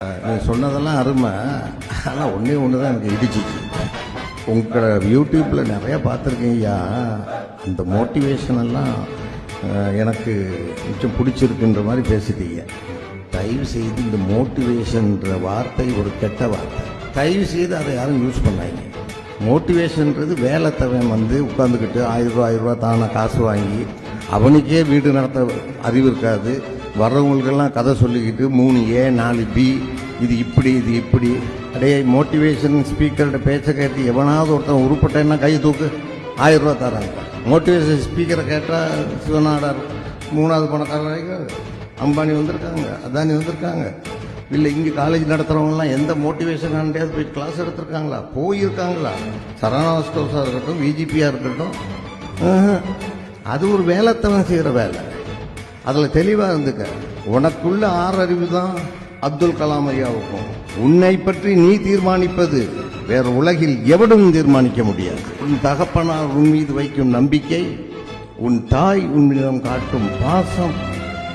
நீ சொன்னதெல்லாம் அருமை. ஆனால் ஒன்றே ஒன்று தான் எனக்கு இடிச்சிச்சு. உங்களோட யூடியூப்பில் நிறையா பார்த்துருக்கீங்கய்யா. அந்த மோட்டிவேஷனெல்லாம் எனக்கு கொஞ்சம் பிடிச்சிருக்குன்ற மாதிரி பேசிட்டீங்க. தயவு செய்து இந்த மோட்டிவேஷன்ற வார்த்தை ஒரு கெட்ட வார்த்தை. தயவு செய்து அதை யாரும் யூஸ் பண்ணாங்க. மோட்டிவேஷன்றது வேலை தவன் உட்காந்துக்கிட்டு 1000 ரூபா தானே காசு வாங்கி அவனுக்கே வீடு நடத்த அறிவு இருக்காது. வர்றவங்களுக்கெல்லாம் கதை சொல்லிக்கிட்டு 3A 4B இது இப்படி இது இப்படி. அடைய மோட்டிவேஷன் ஸ்பீக்கர்கிட்ட பேச்ச கேட்டு எவனாவது ஒருத்தன் உருப்பட்டேன்னா கை தூக்கு 1000 ரூபா தராங்க. மோட்டிவேஷன் ஸ்பீக்கரை கேட்டால் சிவநாடார் 3வது பணக்காரர் அம்பானி வந்திருக்காங்க, அதானி வந்திருக்காங்க. இல்லை இங்கே காலேஜ் நடத்துகிறவங்கலாம் எந்த மோட்டிவேஷனான்டையாவது போய் கிளாஸ் எடுத்திருக்காங்களா? போயிருக்காங்களா? சரவணா ஸ்டோர்ஸாக இருக்கட்டும், விஜிபியாக இருக்கட்டும், அது ஒரு வேலைத்தவன் செய்கிற வேலை. அதில் தெளிவாக இருந்துக்க. உனக்குள்ள 6 அறிவு தான் அப்துல் கலாம் ஐயாவுக்கும். உன்னை பற்றி நீ தீர்மானிப்பது வேற உலகில் எவனும் தீர்மானிக்க முடியாது. உன் தகப்பனார் உன் மீது வைக்கும் நம்பிக்கை, உன் தாய் உன்னிடம் காட்டும் பாசம்,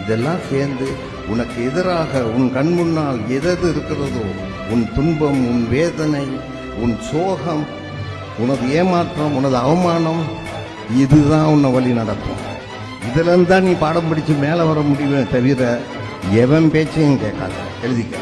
இதெல்லாம் சேர்ந்து உனக்கு எதிராக உன் கண் முன்னால் எது இருக்கிறதோ, உன் துன்பம், உன் வேதனை, உன் சோகம், உனது ஏமாற்றம், உனது அவமானம், இதுதான் உன்னை வழி நடக்கும். இதுல இருந்தா நீ பாடம் படிச்சு மேல வர முடியுமே தவிர எவன் பேச்சையும் கேட்காத. எழுதிக்க.